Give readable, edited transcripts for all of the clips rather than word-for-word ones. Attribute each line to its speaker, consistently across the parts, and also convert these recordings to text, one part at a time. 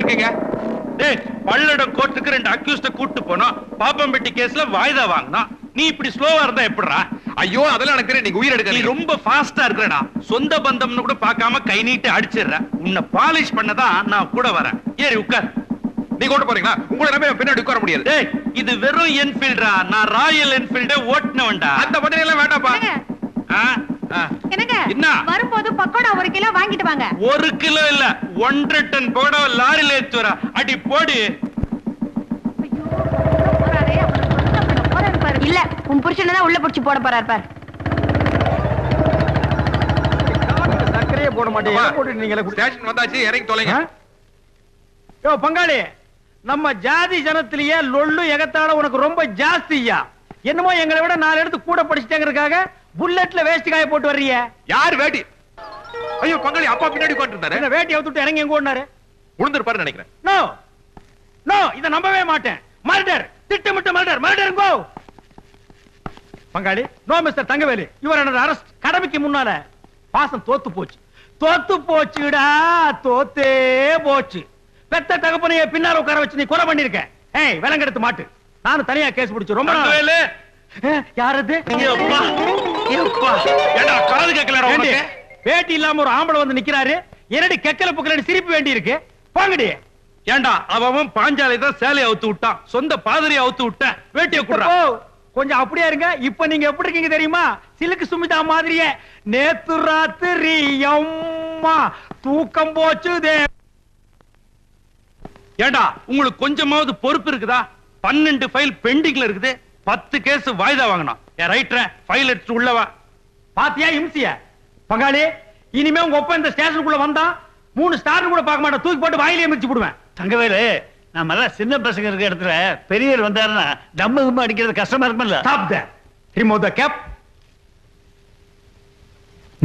Speaker 1: இருக்கீங்க?
Speaker 2: டேய், பல்லடம் கோர்ட்டுக்கு 2 அக்யூஸ்ட கூட்டு போனோம். பாப்பம்பட்டி கேஸ்ல வாய்தா வாங்கினோம். நீ இப்படி ஸ்லோவா இருந்தா எப்படிடா?
Speaker 1: ஐயோ அதெல்லாம் எனக்கு தெரியும். நீங்க உயிர்
Speaker 2: நீ
Speaker 1: எடுக்க
Speaker 2: ரொம்ப ஃபாஸ்டா இருக்கறடா. சொந்த பந்தம்னு கூட பார்க்காம கை நீட்டி அடிச்சிடுற. உன்னை பாலிஷ் பண்ணதான் நான் கூட வரேன். ஏறி உட்கார்.
Speaker 1: நீங்க ஓட்ட போறீங்களா? உங்களை நம்பி பின்னாடி உட்கார முடியாது.
Speaker 2: டேய், இது வெறும் என்ஃபீல்டா. நான் ராயல் என்ஃபீல்டே ஓட்டுனவன்டா.
Speaker 1: அந்த பத்திரம் எல்லாம் வேண்டாப்பா.
Speaker 3: என்னங்க
Speaker 2: என்ன
Speaker 3: வரும்போது பக்கோடா 1 கிலோ வாங்கிட்டு வாங்க.
Speaker 2: 1 கிலோ இல்ல 1.5 டன் பக்கோடா லாரில ஏத்து வர. அடி போடு.
Speaker 3: இல்ல உன் புருஷனை தான் உள்ள புடிச்சு போட போறார் பார்.
Speaker 4: சக்கரையே போட மாட்டேங்க. போட்டு நீங்க
Speaker 1: ஸ்டேஷன் வந்தாச்சு, இறங்கி தொலைங்க.
Speaker 4: யோ பங்காளி, நம்ம ஜாதி ஜனத்திலேயே லொள்ளு எகத்தால உனக்கு ரொம்ப ஜாஸ்தியா. என்னமோ எங்களை விட 4 எடுத்து கூட படிச்சுட்டேங்கிறதுக்காக புல்லட்ல வேஸ்ட் காய போட்டு வர்றீங்க.
Speaker 1: யார் வேட்டி? ஐயோ பங்காளி, அப்பா பின்னாடி உட்கார்ந்துட்டாரு.
Speaker 4: என்ன வேட்டி அவுத்துட்டு இறங்கி எங்க ஓடினாரு?
Speaker 1: உளுந்திருப்பாரு நினைக்கிறேன்.
Speaker 4: நோ நோ, இத நம்பவே மாட்டேன். மர்டர், திட்டமிட்ட மர்டர். மர்டர் கோ. பங்காளி, no mister Thangavelu, your under arrest. கடமைக்கு முன்னால பாசம் தோத்து போச்சு. தோத்து போச்சுடா, தோத்தே போச்சு. பெத்த தகப்பனைய பின்னால உட்கார வச்சு நீ கொலை பண்ணிருக்க. ஏய் விலங்கெடுத்து மாட்டு. நானும் தனியா கேஸ் பிடிச்சு ரொம்ப நாள். யாரது?
Speaker 2: ஏப்பா ஏப்பா, ஏடா காது கேக்கலடா உனக்கு?
Speaker 4: வேட்டி இல்லாம ஒரு ஆம்பளை வந்து நிக்கிறாரு. என்னடி கெக்கல புக்கலன்னு சிரிப்பு வேண்டி இருக்கு. போங்கடி.
Speaker 2: ஏண்டா அவன் பாஞ்சாலை தான் சேலைய அவுத்து விட்டான். சொந்த பாதிரியை அவுத்து விட்டேன். வேட்டிய குடுறா.
Speaker 4: கொஞ்சம் அப்படியே இருங்க. இப்ப நீங்க எப்படி இருக்கீங்க தெரியுமா? சிலுக்கு சுமிதா மாதிரியே. நேத்து ராத்திரி அம்மா தூக்கம் போச்சுதே.
Speaker 2: ஏண்டா உங்களுக்கு கொஞ்சமாவது பொறுப்பு இருக்குதா? 12 ஃபைல் பெண்டிங்ல இருக்குது. 10 கேஸ் வாய்தா வாங்கணும். ரைட்டர் ஃபைல் எடுத்து உள்ளவா.
Speaker 4: பாத்தியா இம்சிய? பங்காளி, இனிமே உங்க ஒப்ப இந்த ஸ்டேஷனுக்குள்ள வந்தா 3 ஸ்டார் கூட பார்க்க மாட்டேன். தூக்கி போட்டு வாயிலே மிதிச்சு போடுவேன்.
Speaker 5: தங்கவேலு, நம்ம எல்லாம் சின்ன பசங்க இருக்க இடத்துல பெரியவர் வந்தாருன்னா டம்மு கும்மு அடிக்கிறது கஷ்டமா இருக்கும்ல.
Speaker 4: Stop that. Remove the cap.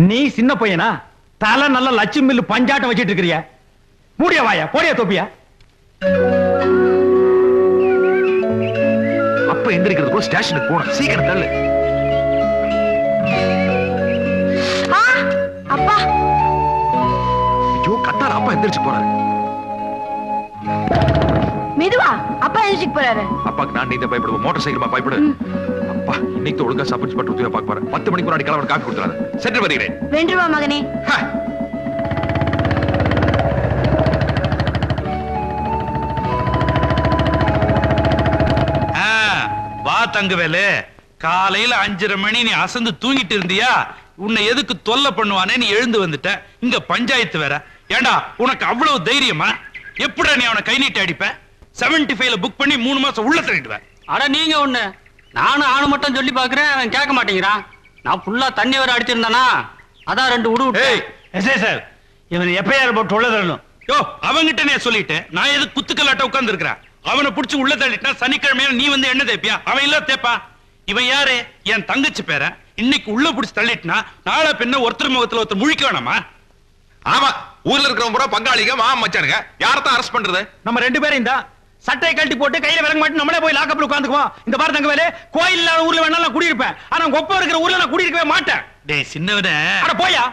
Speaker 4: நீ சின்ன பையனா? தலை நல்ல லட்சுமி மில்லு பஞ்சாட்டம் வச்சிட்டு இருக்கிறியா? மூடிய வாயா, போடியா தொப்பியா?
Speaker 1: அப்ப எந்திரிக்கிறது கூட ஸ்டேஷனுக்கு போகணும். சீக்கிரம் தள்ளு.
Speaker 3: அப்பா
Speaker 1: ஐயோ கத்தார, அப்பா எந்திரிச்சு போறாரு.
Speaker 3: மெதுவா, அப்பா எழுச்சிக்கு போறாரு.
Speaker 1: அப்பாக்கு நான் நீந்த பயப்படுவோம். Motor cycle பயப்படு. அப்பா இன்னைக்கு ஒழுங்கா சப் இன்ஸ்பெக்டர் உதவியா பார்க்க போறேன். 10 மணிக்கு முன்னாடி கிளம்ப காப்பி கொடுத்துறாரு. சென்று வருகிறேன்.
Speaker 3: வென்றுவா மகனே.
Speaker 2: வா தங்கவேலு. காலையில 5:30 மணி நீ அசந்து தூங்கிட்டு இருந்தியா? உன்னை எதுக்கு தொல்லை பண்ணுவானே நீ எழுந்து வந்துட்ட. இங்க பஞ்சாயத்து வேற. ஏண்டா உனக்கு அவ்வளவு தைரியமா? எப்படா நீ அவனை கை நீட்டி அடிப்ப? 75ல புக் பண்ணி 3 மாசம் உள்ள தள்ளிடுவேன்.
Speaker 6: அட நீங்க ஒண்ணு, நானும் ஆணு மட்டும் சொல்லி பாக்குறேன். அவன் கேட்க மாட்டேங்கிறான். நான் ஃபுல்லா தண்ணி வர அடிச்சிருந்தானா, அதான் 2 உடு.
Speaker 5: எஸ்ஐ சார், இவன் எப்பயார் போட்டு உள்ள தரணும்.
Speaker 2: யோ, அவங்கிட்ட நான் சொல்லிட்டேன். நான் எது குத்துக்கலாட்ட உட்கார்ந்து இருக்கிறேன். அவனை புடிச்சு உள்ள தள்ளிட்டா சனிக்கிழமையில நீ வந்து என்ன தேப்பியா? அவன் இல்ல தேப்பா. இவன் யாரு? என் தங்கச்சி பேர. இன்னைக்கு உள்ள புடிச்சு தள்ளிட்டுனா நாளை பின்ன ஒருத்தர் முகத்துல ஒருத்தர் முழிக்க வேணாமா?
Speaker 1: ஆமா, ஊர்ல இருக்கிறவங்க பூரா பங்காளிங்க, மாமா மச்சானுங்க. யாரத்தான் அரெஸ்ட் பண்றது?
Speaker 4: நம்ம 2 பேரும் தான் சட்டையை கழட்டி போட்டு கையில விலங்க மாட்டி நம்மளே போய் லாக்கப்ல உட்கார்ந்துக்குவோம். இந்த பாரு தங்கவேலு, கோயில் இல்லாத ஊர்ல வேணா நான் குடியிருப்பேன். ஆனா உங்க ஒப்ப இருக்கிற ஊர்ல நான் குடியிருக்கவே மாட்டேன்.
Speaker 2: டேய் சின்னவனே,
Speaker 4: அட போயா.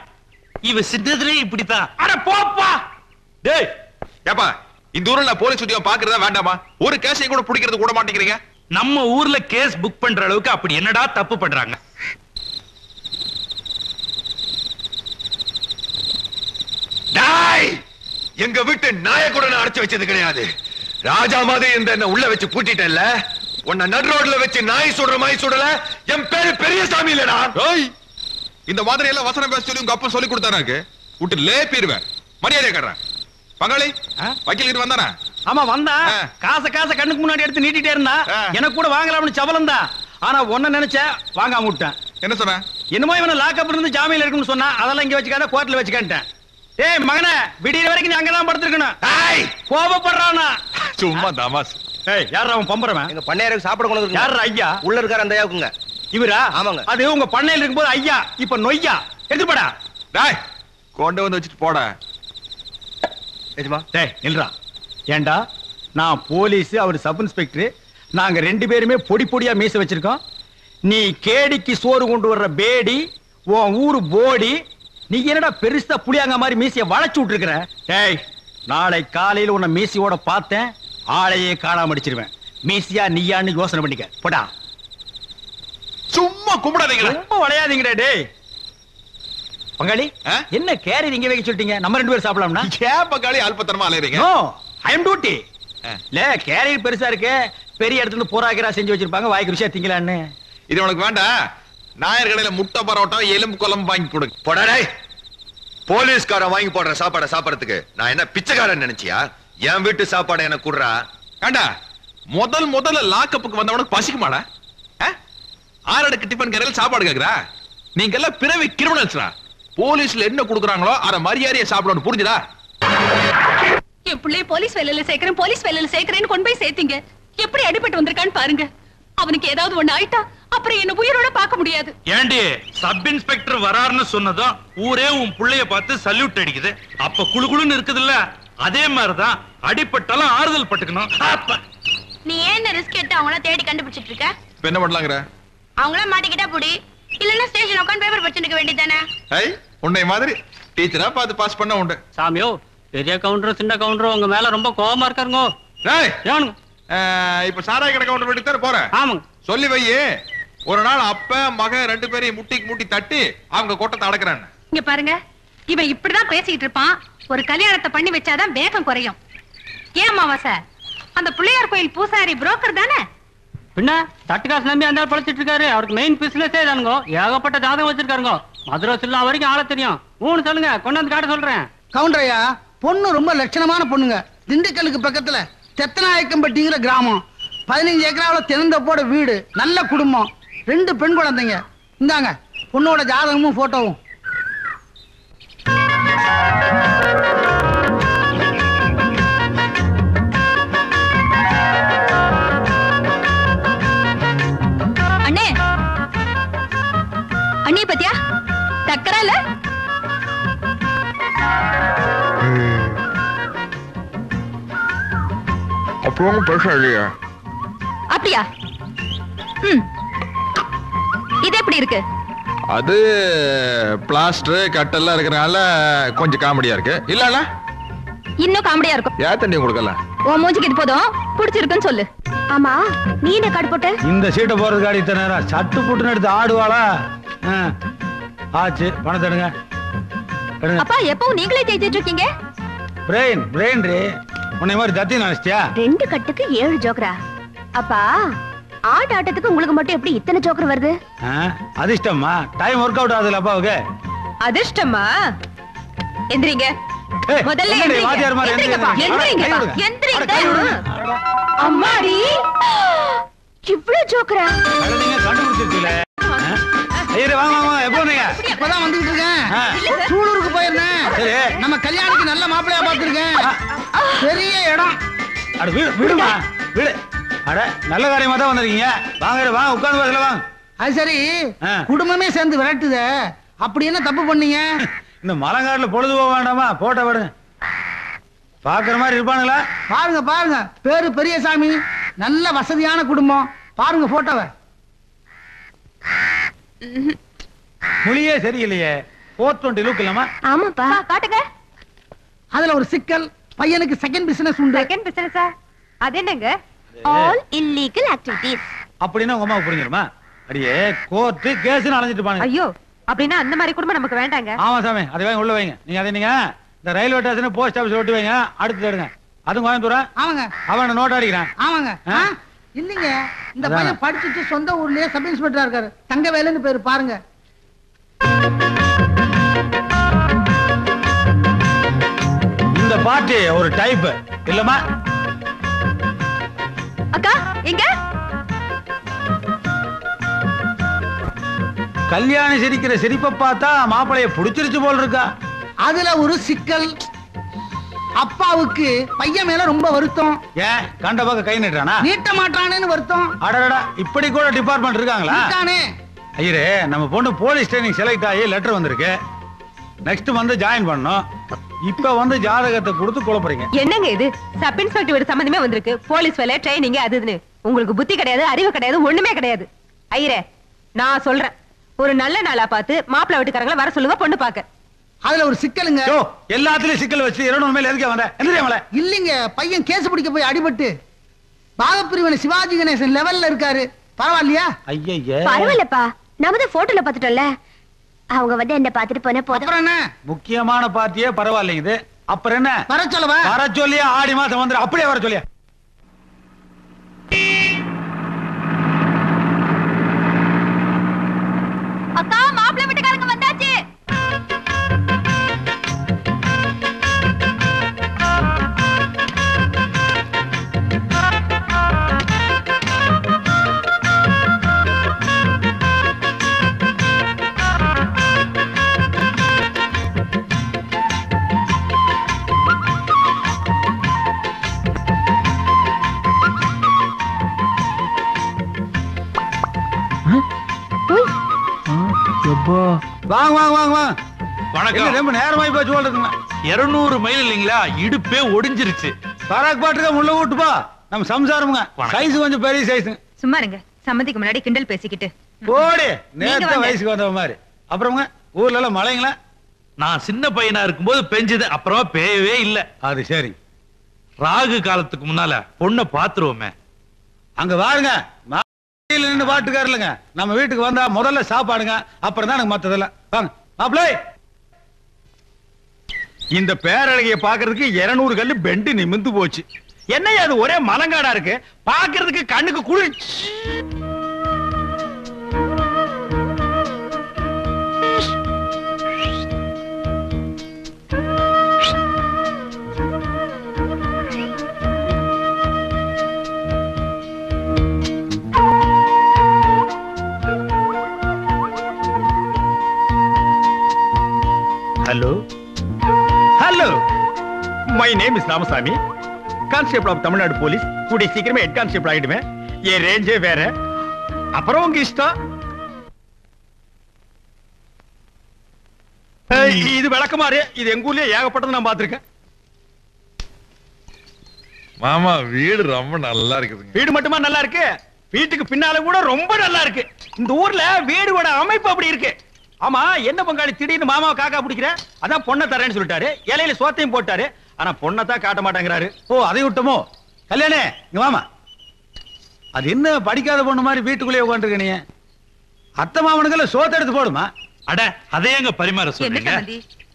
Speaker 2: இவ சின்னதுலே இப்படித்தான்.
Speaker 4: அட போப்பா.
Speaker 1: டேய் ஏப்பா, இந்த ஊர்ல நான் போலீஸ் உத்தியோகம் பாக்குறதா வேண்டாமா? ஒரு கேஸையும் கூட பிடிக்கிறது கூட மாட்டேங்கிறீங்க.
Speaker 2: நம்ம ஊர்ல கேஸ் புக் பண்ற அளவுக்கு அப்படி என்னடா தப்பு பண்றாங்க?
Speaker 1: டாய், எங்க வீட்டு நாய கூட நான் அடைச்சு வச்சது கிடையாது. ராஜா மாதிரி இந்த என்ன உள்ள வச்சு பூட்டிட்டேன்ல, உன்னை நடு ரோட்ல வச்சு நாய் சுடுற மாதிரி சுடல. என் பேரு பெரியசாமி இல்லடா. இந்த மாதிரி எல்லாம் வசனம் பேச சொல்லி உங்க அப்பா சொல்லி கொடுத்தாராக்கு விட்டு லேப்பிடுவேன். மரியாதை கட்டுறேன். பங்காளி வக்கீல் வந்தானா?
Speaker 4: ஆமா வந்தா. காசை கண்ணுக்கு முன்னாடி எடுத்து நீட்டிட்டே இருந்தா. எனக்கு கூட வாங்கலாம்னு சவலம் தான். ஆனா ஒன்ன நினைச்ச வாங்காம விட்டேன்.
Speaker 1: என்ன சொன்ன?
Speaker 4: என்னமோ இவனை லாக்கப் இருந்து ஜாமீன்ல இருக்குன்னு சொன்னா. அதெல்லாம் இங்க வச்சுக்காத, கோர்ட்ல வச்சுக்கிட்டேன். ஏய் மகனே, விடியற வரைக்கும் நீ அங்கதான் படுத்துக்கணும். கோபப்படுறானா?
Speaker 1: சும்மா தமாஸ்.
Speaker 4: ஏய் யாரா அவன் பம்பறவன்?
Speaker 7: எங்க பண்ணையாருக்கு சாப்பிட கொண்டு வந்து.
Speaker 4: யாரா ஐயா?
Speaker 7: உள்ள இருக்கார அந்த ஐயாவுக்குங்க.
Speaker 4: இவரா?
Speaker 7: ஆமாங்க.
Speaker 4: அது உங்க பண்ணையில இருக்கும்போது ஐயா, இப்ப நொய்யா. எடுத்து போடா.
Speaker 1: டேய் கொண்டு வந்து வச்சிட்டு போடா.
Speaker 7: எஜமா
Speaker 4: டேய் நில்றா. ஏண்டா நான் போலீஸ், அவர் சப் இன்ஸ்பெக்டர். நாங்க 2 பேருமே பொடி பொடியா மீச வச்சிருக்கோம். நீ கேடிக்கு சோறு கொண்டு வர்ற பேடி, உன் ஊரு போடி. நீ என்னடா பெருசா புளியாங்க மாதிரி மீசைய வளைச்சு விட்டுருக்கிற? டேய்
Speaker 5: நாளை காலையில உன்னை மீசியோட பார்த்தேன், ஆளையே காணாம அடிச்சிருவேன். மீசியா நீயான்னு யோசனை பண்ணிக்க. போடா.
Speaker 1: சும்மா கும்பிடாதீங்களா?
Speaker 5: ரொம்ப விளையாதீங்கடா டேய். பங்காளி, என்ன கேரி நீங்க வைக்க சொல்லிட்டீங்க? நம்ம 2 பேரும் சாப்பிடலாம்னா?
Speaker 1: ஏன் பங்காளி அல்பத்தனமா அலையறீங்க?
Speaker 5: நோ, ஐ அம் டியூட்டி. இல்ல கேரி பெருசா இருக்கு, பெரிய இடத்துல இருந்து போராக்கிரா செஞ்சு வச்சிருப்பாங்க, வாய்க்கு ருசியா திங்கலான்னு.
Speaker 1: இது உனக்கு வேண்டாம். நாயர் கடையில முட்டை பரோட்டா எலும்பு குழம்பு வாங்கி கொடுங்க. போடா டேய். போலீஸ்காரன் வாங்கி போடுற சாப்பாடை சாப்பிடறதுக்கு நான் என்ன பிச்சைக்காரன் நினைச்சியா? என் வீட்டு சாப்பாடை எனக்கு குடுறா.
Speaker 8: ஏண்டா முதல்ல லாக்கப்புக்கு வந்தவனுக்கு பசிக்குமாடா? ஆறடுக்கு டிஃபன் கடையில் சாப்பாடு கேக்குறா? நீங்க எல்லாம் பிறவி கிரிமினல்ஸ்ரா. போலீஸ்ல என்ன கொடுக்குறாங்களோ அத மரியாதையை சாப்பிடணும், புரிஞ்சுதா?
Speaker 9: என் பிள்ளை போலீஸ் வேலையில சேர்க்கிறேன்னு கொண்டு போய் சேர்த்தீங்க. எப்படி அடிபட்டு வந்திருக்கான்னு பாருங்க. அவனுக்கு ஏதாவது ஒண்ணு ஆயிட்டா அப்புறம் என்ன உயிரோட பார்க்க முடியாது.
Speaker 2: ஏண்டி சப் இன்ஸ்பெக்டர் வராருன்னு சொன்னதும் ஊரே உன் புள்ளைய பார்த்து சல்யூட் அடிக்குது. அப்ப குளுகுளுன்னு இருக்குதுல்ல, அதே மாதிரிதான் அடிபட்டாலும் ஆறுதல் பட்டுக்கணும்.
Speaker 3: நீ ஏன் ரிஸ்க் எடுத்து அவங்கள தேடி கண்டுபிடிச்சிட்டு இருக்க?
Speaker 8: இப்ப என்ன பண்ணலாங்கற?
Speaker 3: அவங்கள மாட்டிக்கிட்டா புடி, இல்லன்னா ஸ்டேஷன் உட்கார்ந்து பேப்பர் படிச்சுக்க வேண்டியதானே?
Speaker 8: உன்னை மாதிரி டீச்சரா பார்த்து பாஸ் பண்ண உண்டு.
Speaker 6: சாமியோ, பெரிய கவுண்டர் சின்ன கவுண்டர் உங்க மேல ரொம்ப கோவமா இருக்காருங்க. ஏனுங்க
Speaker 8: இப்ப சாராய கடை கவுண்டர் வீட்டுக்கு தானே போறேன்.
Speaker 6: ஆமாங்க.
Speaker 8: சொல்லி வையே, ஒரு நாள் அப்ப மகன் 2 பேரையும் முட்டி தட்டி அவங்க கோட்டத்தை அடக்குறான்னு.
Speaker 9: இங்க பாருங்க, இவன் இப்படிதான் பேசிக்கிட்டு இருப்பான். ஒரு கல்யாணத்தை பண்ணி வச்சாதான் வேகம் குறையும். ஏன் மாவாச, அந்த பிள்ளையார் கோயில் பூசாரி புரோக்கர் தானே?
Speaker 6: பின்ன தட்டுக்காசு நம்பி அந்த பழச்சிட்டு இருக்காரு. அவருக்கு மெயின் பிசினஸே தானுங்க. ஏகப்பட்ட ஜாதகம் வச்சிருக்காருங்க. மதுரை சில்லா வரைக்கும் ஆள தெரியும். ஊன்னு சொல்லுங்க, கொண்டாந்து காட்ட சொல்றேன்.
Speaker 10: கவுண்டரையா, பொண்ணு ரொம்ப லட்சணமான பொண்ணுங்க. திண்டுக்கலுக்கு பக்கத்துல தெத்தநாயக்கம்பட்டிங்கிற கிராமம். 15 ஏக்கராவில் திறந்தப்போட வீடு, நல்ல குடும்பம், 2 பெண் குழந்தைங்க. இந்தாங்க பொண்ணோட ஜாதகமும் போட்டோவும்.
Speaker 9: அண்ணே, அண்ணே பத்தியா டக்கரால?
Speaker 1: அப்புறம் பெருசா இல்லையா?
Speaker 9: அப்படியா? இது எப்படி இருக்கு?
Speaker 8: அது பிளாஸ்டர் கட்டெல்லாம் இருக்கறனால கொஞ்சம் காமெடியா இருக்கு. இல்லல
Speaker 9: இன்னும் காமெடியா இருக்கும்.
Speaker 8: யா தண்ணி கொடுக்கல.
Speaker 9: உன் மூஞ்சிக்கு இது போதும், பிடிச்சிருக்குன்னு சொல்லு. ஆமா, நீ என்ன காடு போட்ட?
Speaker 5: இந்த சீட்டை போறதுக்கு அடி இத்தனை நேரம் சட்டு புட்டுன்னு எடுத்து ஆடுவாளா? ஆச்சு, பணத்தை எடுங்க.
Speaker 9: அப்பா, எப்பவும் நீங்களே தேய்ச்சிட்டு இருக்கீங்க?
Speaker 5: பிரெயின் ரே, உன்னை மாதிரி தத்தி நினைச்சியா?
Speaker 3: 2 கட்டுக்கு 7 ஜோக்கரா? அப்பா, ஆட்டத்துக்கு உங்களுக்கு மட்டும் எப்படி இத்தனை ஜோக்கர் வருது?
Speaker 5: அதிர்ஷ்டமா? டைம் ஒர்க் அவுட் ஆகுதுல அப்பாவுக்கு.
Speaker 9: அதிர்ஷ்டமா? எந்திரிங்க. முதல்ல அம்மாடி,
Speaker 3: இவ்ளோ ஜோக்கரா?
Speaker 5: நீங்க கண்டுபிடிச்சிருக்கீங்களே. ஐயரே வாங்க வாங்க, எப்போ வந்தீங்க?
Speaker 10: இப்பதான் வந்துட்டு இருக்கேன். சூலூருக்கு போயிருந்தேன். நம்ம கல்யாணத்துக்கு நல்ல மாப்பிள்ளையா பார்த்திருக்கேன். பெரிய இடம்.
Speaker 5: அட வீடுமா? வீடு. அட நல்ல காரியமா தான் வந்திருக்கீங்க. வாங்க வாங்க, உட்கார்ந்து வரல வாங்க.
Speaker 10: அது சரி, குடும்பமே சேர்ந்து விரட்டுதே, அப்படி என்ன தப்பு பண்ணீங்க?
Speaker 5: இந்த மலங்காட்டுல பொழுது போக வேண்டாமா? போட்ட விடுங்க. பாக்குற மாதிரி இருப்பானுங்களா?
Speaker 10: பாருங்க பாருங்க, பேரு பெரியசாமி, நல்ல வசதியான குடும்பம். பாருங்க போட்டோவை.
Speaker 5: மொழியே சரியில்லையே. 420 லுக் இல்லாமா?
Speaker 3: ஆமாப்பா,
Speaker 9: காட்டுங்க.
Speaker 10: அதுல ஒரு சிக்கல், பையனுக்கு செகண்ட் பிசினஸ் உண்டு.
Speaker 9: செகண்ட் பிசினஸா? அது என்னங்க?
Speaker 3: All illegal activities.
Speaker 5: அப்படின்னா உங்க அம்மாவுக்கு புரிஞ்சிருமா? அடியே கோர்ட் கேஸ்னு அலைஞ்சிட்டு பாருங்க.
Speaker 9: ஐயோ, அப்படின்னா அந்த மாதிரி குடும்பம் நமக்கு வேண்டாங்க.
Speaker 5: ஆமா சாமி, அதை வாங்கி உள்ள வைங்க. நீங்க அதை நீங்க இந்த ரயில்வே ஸ்டேஷன் போஸ்ட் ஆபீஸ் ஓட்டி வைங்க. அடுத்து எடுங்க. அதுவும் கோயம்புத்தூரா?
Speaker 10: ஆமாங்க.
Speaker 5: அவன் நோட் அடிக்கிறான்.
Speaker 10: ஆமாங்க. இல்லீங்க, இந்த பையன் படிச்சுட்டு சொந்த ஊர்லயே சப் இன்ஸ்பெக்டரா இருக்காரு. தங்கவேலுன்னு பேரு. பாருங்க.
Speaker 5: இந்த பார்ட்டி ஒரு டைப் இல்லமா?
Speaker 9: அக்கா எங்க?
Speaker 5: கல்யாணி சிரிக்கிற சிரிப்பை பார்த்தா மாப்பிளைய புடிச்சிருச்சு போல் இருக்கா.
Speaker 10: அதுல ஒரு சிக்கல், அப்பாவுக்கு பையன் மேல ரொம்ப வருத்தம்.
Speaker 5: ஏன் கண்ட பக்கம் கை நீட்டானா?
Speaker 10: நீட்ட மாட்டானேன்னு வருத்தம்.
Speaker 5: அடடா, இப்படி கூட டிபார்ட்மெண்ட் இருக்காங்களா? ஐயரே, நம்ம பொண்ணு போலீஸ் ட்ரைனிங் செலக்ட் ஆகி லெட்டர் வந்திருக்கு. நெக்ஸ்ட் வந்து ஜாயின் பண்ணணும். இப்ப வந்து ஜாதகத்தை கொடுத்து குழப்பறீங்க.
Speaker 9: என்னங்க இது? சப் இன்ஸ்பெக்டர் வீடு சம்பந்தமே வந்திருக்கு. போலீஸ் வேலை, ட்ரைனிங், அதுன்னு. உங்களுக்கு புத்தி கிடையாது, அறிவு கிடையாது, ஒண்ணுமே கிடையாது. ஐயரே, நான் சொல்றேன், ஒரு நல்ல நாளா பார்த்து மாப்பிள்ளை வீட்டுக்காரங்களை வர சொல்லுங்க பொண்ணு பாக்க.
Speaker 10: அதுல ஒரு சிக்கலுங்க.
Speaker 5: எல்லாத்துலயும் சிக்கல் வச்சு 200 மேல எதுக்கே வந்த? எந்திரியா மேல.
Speaker 10: இல்லைங்க, பையன் கேஸ் பிடிக்க போய் அடிபட்டு பாகப்பிரிவினை சிவாஜி கணேசன் லெவல்ல இருக்காரு. பரவாயில்லையா?
Speaker 5: ஐயய்ய.
Speaker 3: பரவாயில்லப்பா, நாம தான் போட்டோல பாத்துட்டோம்ல. அவங்க வந்து என்ன பாத்துட்டு போன போதும்.
Speaker 10: அப்புறம் என்ன?
Speaker 5: முக்கியமான பார்ட்டியே பரவாயில்லைங்க இது. அப்புறம் என்ன?
Speaker 10: வர சொல்லவா?
Speaker 5: வர சொல்லியா? ஆடி மாசம் வந்து அப்படியே வர சொல்லியா?
Speaker 3: அக்கா, மாப்பிள்ளை வீட்டுக்காரங்க வந்தாச்சு.
Speaker 5: வாங்க வாங்க வாங்க வாங்க.
Speaker 2: வணக்கம்.
Speaker 5: ரொம்ப நேரமாயி போச்சு சொல்றதுங்க.
Speaker 2: 200 மைல் இல்லைங்களா, இடுப்பே ஒடிஞ்சிருச்சு.
Speaker 5: பராக் பாட்டுக்க முள்ள விட்டுப்பா. நம்ம சம்சாரமுங்க. சைஸ் கொஞ்சம் பெரிய சைஸ்.
Speaker 11: சும்மா இருங்க, சம்மதிக்கு முன்னாடி கிண்டல் பேசிக்கிட்டு.
Speaker 5: போடி, நேத்த வயசுக்கு வந்த மாதிரி. அப்புறமுங்க ஊர்ல எல்லாம் மழைங்களா?
Speaker 2: நான் சின்ன பையனா இருக்கும்போது பெஞ்சது, அப்புறம் பேயவே இல்ல.
Speaker 5: அது சரி.
Speaker 2: ராகு காலத்துக்கு முன்னால பொண்ணை பாத்துருவோமே.
Speaker 5: அங்க வாருங்க, நின்று பாட்டுக்காரலுங்க. நம்ம வீட்டுக்கு வந்தா முதல்ல சாப்பாடுங்க, அப்புறம் தான் எனக்கு மத்ததெல்லாம். வாங்க மாப்பிளை.
Speaker 4: இந்த பேரழகிய பாக்குறதுக்கு 200 கல்லு பெண்டு நிமிந்து போச்சு. என்னையா அது ஒரே மலங்காடா இருக்கு, பாக்குறதுக்கு கண்ணுக்கு குளிர்ச்சி. Hello hello, my name is Ramasamy, constable of Tamil Nadu police. கூடிய சீக்கிரமே ஹெட் கான்ஸ்டேபிள் ஆயிடுவேன். என் ரேஞ்சே வேற. அப்புறம் உங்க இஷ்டம். இது விளக்கமாறு, இது எங்க ஊர்லயே ஏகப்பட்டது நான் பாத்திருக்கேன்.
Speaker 1: மாமா வீடு ரொம்ப நல்லா இருக்குதுங்க.
Speaker 4: வீடு மட்டுமா நல்லா இருக்கு, வீட்டுக்கு பின்னால கூட ரொம்ப நல்லா இருக்கு. இந்த ஊர்ல வீடுவோட அமைப்பு அப்படி இருக்கு. ஆமா, என்ன பங்காளி திடீர்னு மாமாவை காக்கா பிடிக்கிற? அதான் பொண்ணை தரேன்னு சொல்லிட்டாரு, இலையில சோத்தையும் போட்டாரு. ஆனா பொண்ணை தான் காட்ட மாட்டேங்கிறாரு.
Speaker 5: ஓ, அதை விட்டமோ? கல்யாணே இங்க வாமா. அது என்ன படிக்காத பொண்ணு மாதிரி வீட்டுக்குள்ளேயே உட்காந்துருக்க நீ? அத்தை மாமனுக்குள்ள சோத்த எடுத்து போடுமா?
Speaker 2: அட, அதே எங்க பரிமாற சொல்றீங்க?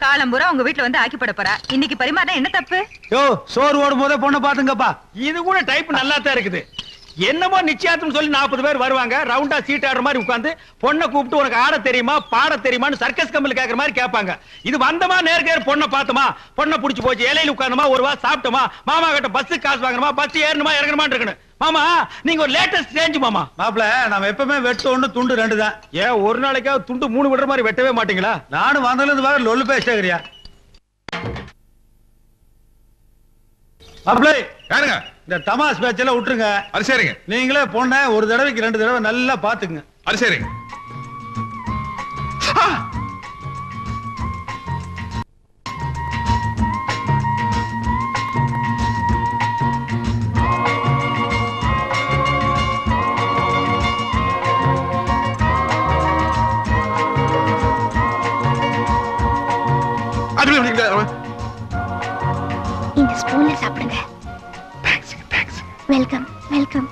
Speaker 11: காலம்பூரா உங்க வீட்டுல வந்து ஆக்கி போட போறா, இன்னைக்கு பரிமாறினா என்ன தப்பு?
Speaker 5: யோ, சோறு ஓடும் போதே பொண்ணை பாத்துங்கப்பா.
Speaker 4: இது கூட டைப் நல்லா தான் இருக்குது. என்னமோ நிச்சயார்த்தம் சொல்லி 40 பேர் வருவாங்க, ரவுண்டா சீட் ஆடுற மாதிரி உட்கார்ந்து பொண்ணை கூப்பிட்டு உனக்கு ஆட தெரியுமா பாட தெரியுமான்னு சர்க்கஸ் கம்பெனி கேக்குற மாதிரி கேட்பாங்க. இது வந்தமா நேர்கேர் பொண்ணை பார்த்தமா, பொண்ணை புடிச்சு போச்சு, இலையில உட்கார்ந்தமா, ஒரு வா சாப்பிட்டோமா, மாமா கிட்ட பஸ் காசு வாங்கணுமா, பஸ் ஏறணுமா இறங்கணுமா இருக்கணும். மாமா நீங்க ஒரு லேட்டஸ்ட் சேஞ்ச் மாமா.
Speaker 5: மாப்பிள, நம்ம எப்பவுமே வெட்டு 1 துண்டு 2 தான்.
Speaker 4: ஏன் ஒரு நாளைக்காவது துண்டு 3 விடுற மாதிரி வெட்டவே மாட்டீங்களா?
Speaker 5: நானும் வந்ததுல இருந்து வேற லொல்லு பேசுறியா மாப்பிளை?
Speaker 1: யாருங்க?
Speaker 5: இந்த தமாஸ் பேச்செல்லாம் விட்டுருங்க.
Speaker 1: அது சரிங்க.
Speaker 5: நீங்களே பொண்ணை ஒரு தடவைக்கு 2 தடவை நல்லா பாத்துக்குங்க.
Speaker 1: அது சரிங்க.
Speaker 3: இந்த ஸ்பூன்ல சாப்பிடுங்க. Welcome welcome.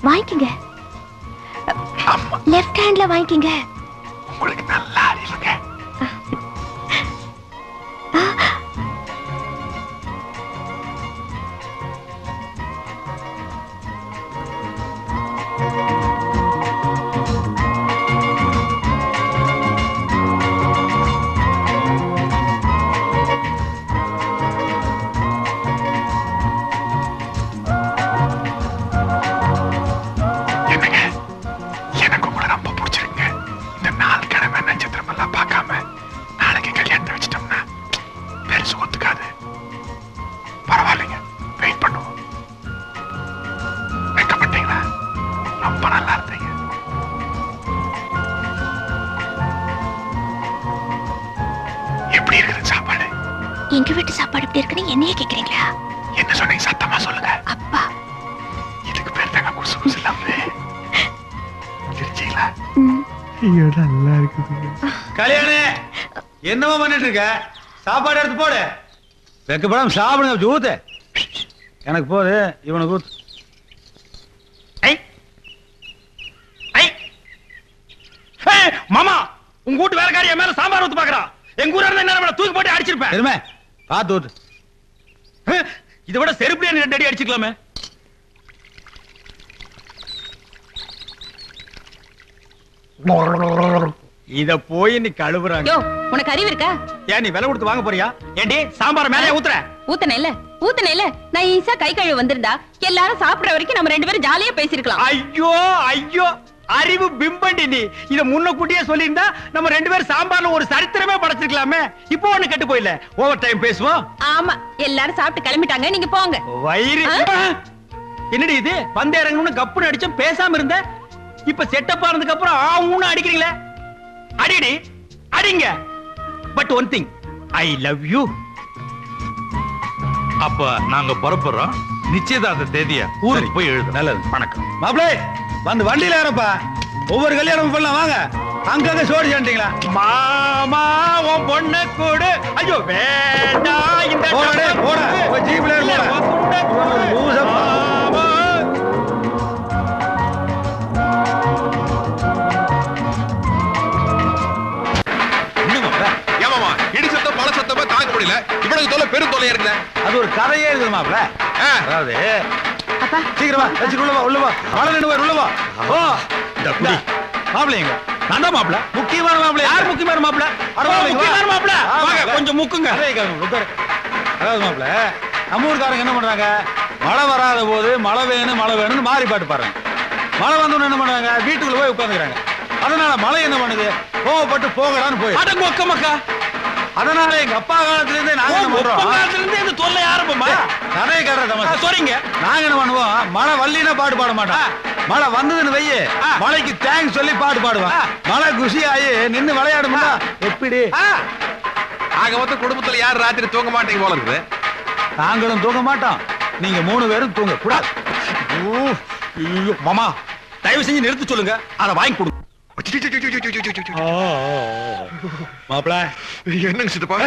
Speaker 3: வாங்கிக்கங்க. லெஃப்ட் ஹேண்ட்ல வாங்கிக்கங்க.
Speaker 1: உங்களுக்கு நல்லா அறிவுங்க.
Speaker 3: எங்க வீட்டு சாப்பாடு எப்படி இருக்குன்னு என்னையே கேக்குறீங்களா?
Speaker 1: என்ன சொன்னீங்க? சத்தமா சொல்லுங்க.
Speaker 3: அப்பா,
Speaker 1: இதுக்கு பேர் தாங்க குசு குசு லவ்வு. சிரிச்சீங்களா?
Speaker 4: நல்லா இருக்குது.
Speaker 5: கல்யாணே என்னவா பண்ணிட்டு இருக்க? சாப்பாடு எடுத்து போடு. வெக்கப்படாம சாப்பிடுங்க. ஊத்து. எனக்கு போது, இவனுக்கு ஊத்து.
Speaker 4: மாமா உங்க வீட்டு வேலைக்காரியா மேல சாம்பார் ஊத்து பாக்குறான். எங்க ஊரா இருந்தா என்ன தூக்கி போட்டு அடிச்சிருப்பேன்.
Speaker 5: எருமை பாத்து ஊத்து.
Speaker 4: இதை விட செருப்புல 2 அடி அடிச்சுக்கலாமே. இத போய் நீ கழுவுறாங்க.
Speaker 9: யோ உனக்கு அறிவு இருக்கா?
Speaker 4: ஏன் நீ விலை கொடுத்து வாங்க போறியா? ஏண்டி சாம்பார் மேலே ஊத்துற?
Speaker 9: ஊத்தனே நான் ஈஸா கை கழுவி வந்திருந்தா எல்லாரும் சாப்பிடுற வரைக்கும் நம்ம 2 பேரும் ஜாலியா பேசிருக்கலாம்.
Speaker 4: ஐயோ அறிவு பிம்பண்டி நீ. இத முன்னக்கூட்டியே சொல்லியிருந்தா நம்ம 2 பேரும் சாம்பார்ல ஒரு சரித்திரமே படைச்சிருக்கலாமே. இப்போ ஒண்ணு கெட்டு போயில. ஓவர் டைம் பேசுவோம்.
Speaker 9: ஆமா எல்லாரும் சாப்பிட்டு கிளம்பிட்டாங்க, நீங்க போங்க.
Speaker 4: வயிறு என்னடி இது? பந்தே இறங்கணும்னு கப்புன்னு அடிச்சோம், பேசாம இருந்த. இப்ப செட்டப் ஆனதுக்கு அப்புறம் ஆவுன்னு அடிக்கிறீங்களே. அடிடி அடிங்க. But one thing, I love you.
Speaker 2: அப்ப நாங்க புறப்படுறோம். நிச்சயதார்த்த தேதிய ஊருக்கு போய் எழுது.
Speaker 5: நல்லது.
Speaker 2: வணக்கம்.
Speaker 5: மாப்பிளே வந்து வண்டியில ஏறப்பா. ஒவ்வொரு கல்யாணம் பண்ணலாம் வாங்க. அங்கங்க சோடி சாண்டிங்களா?
Speaker 4: மாமா உன் பொண்ணு கூடு. ஐயோ வேண்டாம். இந்த
Speaker 5: போட போய் ஜீப்ல
Speaker 8: பெரும் தொல்லையா இருக்குல்ல.
Speaker 5: அது ஒரு கதையே இருக்குது மாப்ள. அதாவது சீக்கிரமா உள்ள வா. மழை நின்று உள்ள வா. ஓ மாப்பிள்ளைங்க நான் தான் மாப்பிள. முக்கியமான மாப்பிள. யார் முக்கியமான மாப்பிள? முக்கியமான மாப்பிள. வாங்க கொஞ்சம் முக்குங்க. அதாவது மாப்பிள நம்ம ஊர்காரங்க என்ன பண்றாங்க? மழை வராத போது மழை வேணும்னு மாறி பாட்டு பாடுறாங்க. மழை வந்தோன்னு என்ன பண்றாங்க? வீட்டுக்குள்ள போய் உட்காந்துக்கிறாங்க. அதனால மழை என்ன பண்ணுது? கோவப்பட்டு போகலான்னு போய் அடங்க ஒக்க மக்கா. அதனால எங்க அப்பா காலத்துல இருந்தே நாங்க என்ன பண்றோம்? காலத்துல இருந்தே இந்த தொல்லை ஆரம்பமா கதையை கட்டுற தமாஷா. சொல்றீங்க. நாங்க என்ன பண்ணுவோம்? மழை வல்லினா பாட்டு பாட மாட்டோம். மழை வந்ததுன்னு வையே மழைக்கு தேங்க்ஸ் சொல்லி பாட்டு பாடுவான். மழை குஷி ஆகி நின்னு விளையாடுமா? எப்படி
Speaker 8: ஆக மொத்த குடும்பத்துல யார் ராத்திரி தூங்க மாட்டீங்க போல இருக்குது.
Speaker 5: நாங்களும் தூங்க மாட்டோம். நீங்க 3 பேரும் தூங்க கூடாது.
Speaker 4: மாமா தயவு செஞ்சு நிறுத்து சொல்லுங்க. அதை வாங்கி கொடுங்க.
Speaker 5: மாப்பிள
Speaker 1: என்னங்க சித்தப்பா?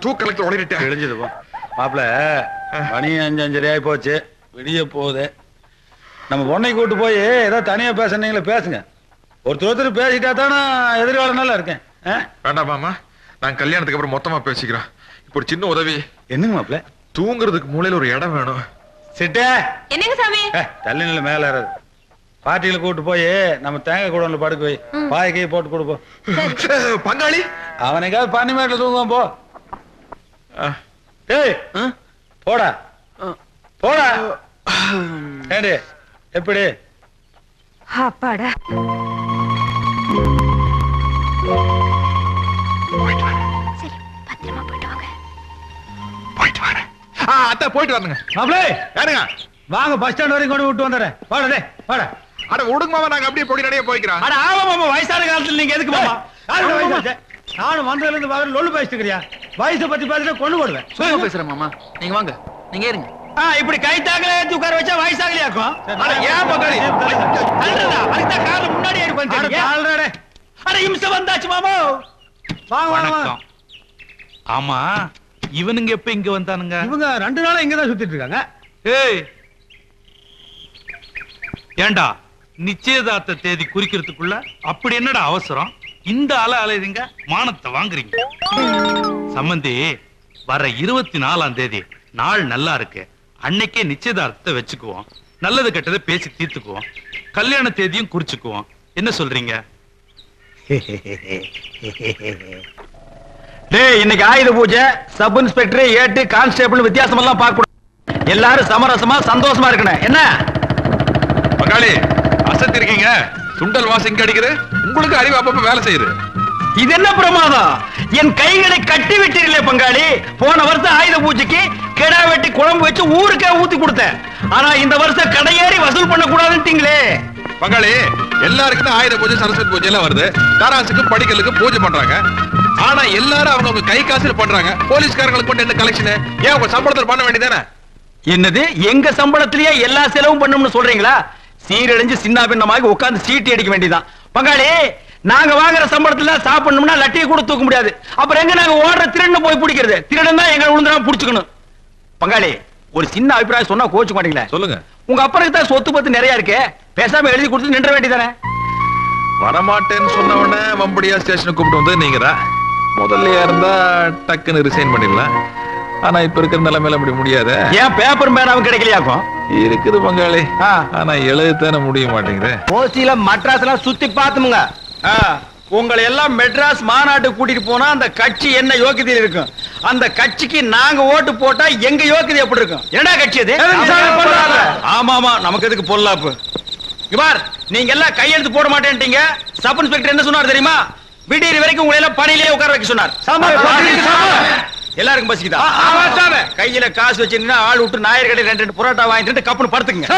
Speaker 1: தூக்கலக்கு உடையிட்டேன்.
Speaker 5: எழுஞ்சதுப்பா மாப்பிள. மணி 5:30 ஆகி போச்சு. விடிய போகுது. நம்ம பொண்ணை கூட்டு போய் ஏதோ தனியா பேசுனீங்களே பேசுங்க. ஒருத்தர் பேசிட்டா தானே எதிர்காலம் நல்லா இருக்கேன்.
Speaker 1: வேண்டாம் மாமா, நான் கல்யாணத்துக்கு அப்புறம் மொத்தமா பேசிக்கிறேன். இப்போ ஒரு சின்ன உதவி.
Speaker 5: என்னங்க மாப்பிள?
Speaker 1: தூங்குறதுக்கு மூலையில ஒரு இடம் வேணும்.
Speaker 5: சிட்டே
Speaker 9: என்னங்க சாமி?
Speaker 5: தள்ளி நில மேல ஏறாது. பார்ட்டியில கூட்டு போய் நம்ம தேங்காய் கூடல படுக்க போய் பாய் கை போட்டு கொடுப்போம்.
Speaker 1: பங்காளி
Speaker 5: அவனுக்காவது பண்ணி மேட்ல தூங்குவான் போ. ஏய் போடா போடா. ஏடி எப்படி?
Speaker 11: அப்பாடா.
Speaker 3: சரி பத்திரமா போயிட்டு வாங்க.
Speaker 1: போயிட்டு வரேன். அத்தை போயிட்டு வரணுங்க.
Speaker 5: மாப்பிளே
Speaker 1: யாருங்க?
Speaker 5: வாங்க பஸ் ஸ்டாண்ட் வரைக்கும் கொண்டு விட்டு வந்துடுறேன். வாடா டே வாடா.
Speaker 1: அட விடுங்க மாமா, நாங்க அப்படியே பொடி நடைய போய்க்கிறோம்.
Speaker 4: அட ஆமா மாமா, வயசான காலத்துல நீங்க எதுக்கு மாமா?
Speaker 5: நானும் வந்ததுல இருந்து பாரு லொல்லு பேசிட்டு இருக்கறியா? வயசை பத்தி பேசிட்டு கொண்டு போடுவேன்.
Speaker 7: சும்மா பேசுறேன் மாமா. நீங்க வாங்க, நீங்க ஏறுங்க.
Speaker 4: இப்படி கை தாக்கல ஏத்தி உட்கார வச்சா வயசாகலையாக்கும். அட ஏன் பங்காளி தள்ளுறதா? அதுக்கு தான் கார்ல முன்னாடி ஏறி வந்துட்டீங்க.
Speaker 5: ஆல்ரெடி
Speaker 4: அட இம்சை வந்தாச்சு மாமா.
Speaker 5: வாங்க வாங்க.
Speaker 2: வணக்கம். ஆமா இவனுங்க எப்ப இங்க வந்தானுங்க?
Speaker 5: இவங்க 2 நாளா இங்க தான் சுத்திட்டு இருக்காங்க.
Speaker 2: ஏய் ஏண்டா நிச்சயதார்த்த தேதி குறிக்கிறதுக்குள்ள அப்படி என்னடா அவசரம்? இந்த அலையுதுங்க மானத்தை வாங்குறீங்க. சம்பந்தி வர 24ஆம் தேதி நாள் நல்லா இருக்கு. அன்னைக்கே நிச்சயதார்த்தத்தை வச்சுக்குவோம். நல்லது கெட்டதை பேசி தீர்த்துக்குவோம். கல்யாண தேதியும் குறிச்சுக்குவோம். என்ன சொல்றீங்க?
Speaker 4: டேய் இன்னைக்கு ஆயுத பூஜை. சப் இன்ஸ்பெக்டர் ஏட்டு கான்ஸ்டேபிள் வித்தியாசம் எல்லாம் பார்க்க கூடாது. எல்லாரும் சமரசமா சந்தோஷமா இருக்கணும். என்ன
Speaker 8: பங்காளி அசத்தி இருக்கீங்க? சுண்டல் வாசம் இங்க அடிக்குது. உங்களுக்கு அறிவு அப்பப்ப வேலை செய்யுது.
Speaker 4: இது என்ன பிரமாதம்? என் கைகளை கட்டி விட்டீர்களே பங்காளி. போன வருஷம் ஆயுத பூஜைக்கு கிடா வெட்டி குழம்பு வச்சு ஊருக்கே ஊத்தி கொடுத்தேன். ஆனா இந்த வருஷம் கடையேறி வசூல் பண்ண கூடாதுட்டீங்களே.
Speaker 8: பங்காளி எல்லாருக்கும் தான் ஆயுத பூஜை சரஸ்வதி பூஜை எல்லாம் வருது. தாராசுக்கு படிக்கலுக்கு பூஜை பண்றாங்க. ஆனா எல்லாரும் அவங்க கை காசுல பண்றாங்க. போலீஸ்காரங்களுக்கு மட்டும் என்ன கலெக்ஷன்? ஏன் உங்க சம்பளத்துல பண்ண வேண்டியதானே?
Speaker 4: என்னது எங்க சம்பளத்திலேயே எல்லா செலவும் பண்ணணும்னு சொல்றீங்களா? சீரழிஞ்சு சின்ன பின்னமாக உட்கார்ந்து சீட்டி அடிக்க வேண்டியதான். பங்காளி நாங்க வாங்குற சம்பளத்துல சாப்பிடணும்னா லட்டியை கூட தூக்க முடியாது. அப்புறம் எங்க நாங்க ஓடுற திருடன் போய் பிடிக்கிறது? திருடன் தான் எங்களை விழுந்துடாம புடிச்சுக்கணும். பங்காளி, ஒரு சின்ன அபிப்பிராயம் சொன்னா கோச்சு மாட்டீங்களா?
Speaker 8: சொல்லுங்க.
Speaker 4: உங்க அப்பனுக்கு தான் சொத்து பத்து நிறைய இருக்கு, பேசாம எழுதி கொடுத்து நின்ற வேண்டியதானே?
Speaker 8: வரமாட்டேன்னு சொன்ன உடனே வம்படியா ஸ்டேஷனுக்கு கூப்பிட்டு வந்து நீங்க தான் முதல்ல இருந்தா டக்குன்னு ரிசைன் பண்ணிடலாம். ஆனா இப்ப இருக்கிற நிலைமையில அப்படி முடியாது.
Speaker 4: ஏன் பேப்பர் பேனாவும் கிடைக்கலையாக்கும்?
Speaker 8: இருக்குது பங்காளி, ஆனா எழுதத்தானே முடிய மாட்டேங்குது.
Speaker 4: ஓசியில மட்ராஸ் எல்லாம் சுத்தி பாத்துமுங்க. உங்களை எல்லாம் மெட்ராஸ் மாநாட்டுக்கு கூட்டிட்டு போனா அந்த கட்சி என்ன யோக்கியதையில் இருக்கும்? அந்த கட்சிக்கு நாங்க ஓட்டு போட்டா எங்க யோக்கியதை எப்படி இருக்கும்? என்னடா கட்சி அது? ஆமா ஆமா, நமக்கு எதுக்கு பொல்லாப்பு? இவார், நீங்க எல்லாம் கையெழுத்து போட மாட்டேன்ட்டீங்க. சப் இன்ஸ்பெக்டர் என்ன சொன்னார் தெரியுமா? விடியறி வரைக்கும் உங்களை எல்லாம் பணியிலேயே உட்கார வைக்க சொன்னார். எல்லாருக்கும் பசிக்குதா? கையில காசு வச்சிருந்தா ஆள் விட்டு நாயர் கடை 2 புரோட்டா வாங்கிட்டு கப்புன்னு படுத்துக்குங்க.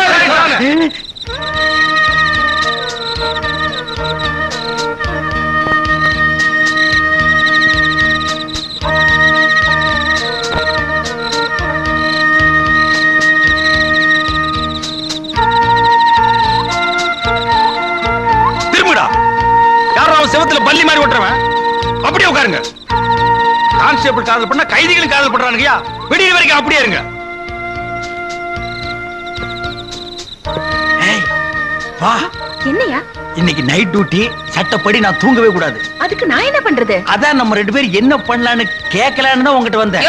Speaker 4: திரும்புடா. யாரோ அவன் செவத்துல பள்ளி மாதிரி ஓட்டுறவன். அப்படியே உட்காருங்க. கான்ஸ்டேபிள் காதல் பண்ணா கைதிகளும் காதல் பண்றானுங்கயா. விடிய வரைக்கும் அப்படியே இருங்க. வா.
Speaker 3: என்னையா?
Speaker 4: இன்னைக்கு நைட் டியூட்டி, சட்டப்படி நான் தூங்கவே கூடாது.
Speaker 3: அதுக்கு நான் என்ன பண்றது?
Speaker 4: அதான் நம்ம 2 பேரும் என்ன பண்ணலான்னு கேட்கலான்னு தான் உங்ககிட்ட வந்தேன்.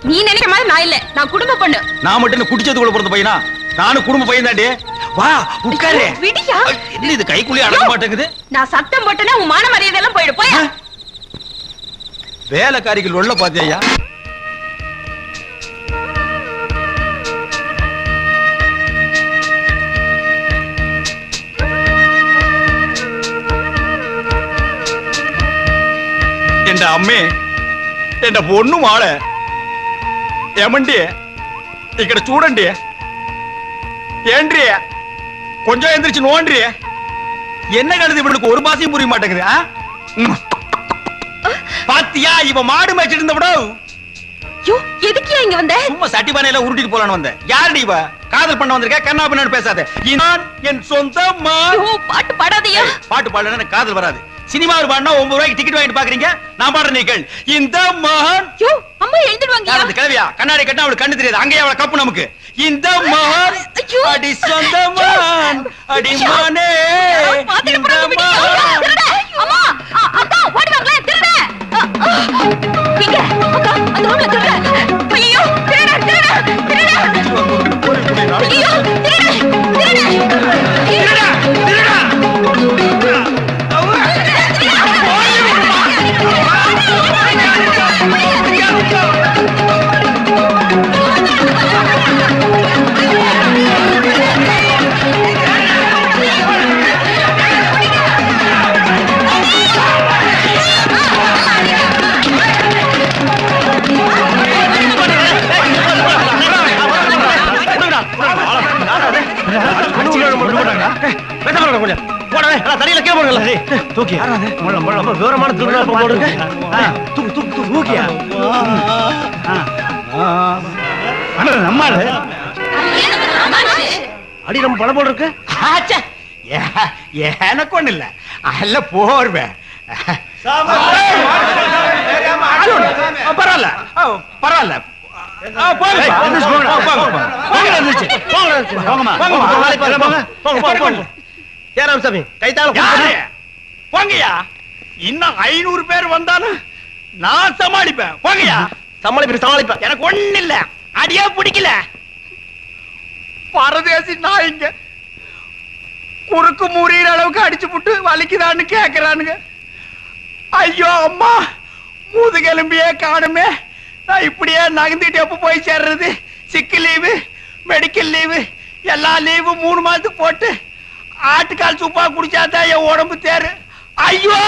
Speaker 3: நீ நினைக்கிற மாதிரி நான் இல்ல, நான் குடும்ப பொண்ணு.
Speaker 4: நான் மட்டும் குடிச்சதுக்குள்ள பிறந்த பையனா? நானும் குடும்ப பையன் தாண்டி. வா உட்காரு.
Speaker 3: விடியா?
Speaker 4: என்ன இது கைக்குள்ளே அடங்க மாட்டேங்குது?
Speaker 3: நான் சத்தம் போட்டேன்னா உன் மான மரியாதை எல்லாம் போயிடு. போயா.
Speaker 4: வேலைக்காரிகள் உள்ள பாத்தியா? என் అమ్మే ఎన్న పొన్ను మాడ ఏమండి ఇక్కడ చూడండి ఏండ్రి కొంచెం ఎந்திரிச்சு நோண்டி என்ன கழுது இவனுக்கு ஒரு பாசையும் புரிய மாட்டேங்குது. பாத்தியா இவ மாடு மேய்ச்சிட்டு இருந்தவடோ.
Speaker 3: யோ எதுக்கியா இங்க வந்த?
Speaker 4: சும்மா சட்டி பானையில உருட்டிட்டு போலான்னு வந்தேன். யாருடி இவ? காதல் பண்ண வந்திருக்க? கண்ணா பின்னாடி பேசாத. நான் என் சொந்த
Speaker 3: பாட்டு பாடாதயா.
Speaker 4: பாட்டு பாடலன்னா எனக்கு காதல் வராது. சினிமாவுக்கு பாடினா 9 ரூபாய்க்கு டிக்கெட் வாங்கிட்டு பாக்குறீங்க. நான் பாடுறேன் நீ கேள். இந்த மகன்
Speaker 3: யோ அம்மா எழுந்துடுவாங்க.
Speaker 4: யார் அந்த கிழவியா? கண்ணாடி கட்டினா அவளுக்கு கண்ணு தெரியாது. அங்கேயே அவளை கப்பு நமக்கு. இந்த மகன் அடி சொந்த மகன் அடி மானே இந்த மகன்.
Speaker 3: அம்மா அக்கா ஓடி வாங்களே. திருட இங்க அக்கா அந்த ரூம்ல திருட. ஐயோ திருட திருட திருட. ஐயோ திருட திருட திருட.
Speaker 4: விவரமான அடி நம்ம பணம் போல் இருக்கு. எனக்கு ஒண்ணு இல்ல, அல்ல போர்வேன். பரவாயில்ல பரவாயில்ல. போங்கயா. இன்னும் 500 பேர் வந்தாலும் நான் சமாளிப்பேன். போங்கயா. சமாளிப்பேன். எனக்கு ஒண்ணு இல்ல, அடியா பிடிக்கல. பரதேசி நாய்ங்க குறுக்கு முறியிற அளவுக்கு அடிச்சு புட்டு வலிக்குதான்னு கேக்குறானுங்க. ஐயோ அம்மா, முதுகெலும்பியே காணுமே. நான் இப்படியே நகர்ந்துட்டு எப்ப போய் சேர்றது? சிக்கு லீவு, மெடிக்கல் லீவு, எல்லா லீவு 3 மாதத்துக்கு போட்டு ஆட்டுக்கால் சூப்பா குடிச்சாதான் என் உடம்பு தேரு. ஐயோ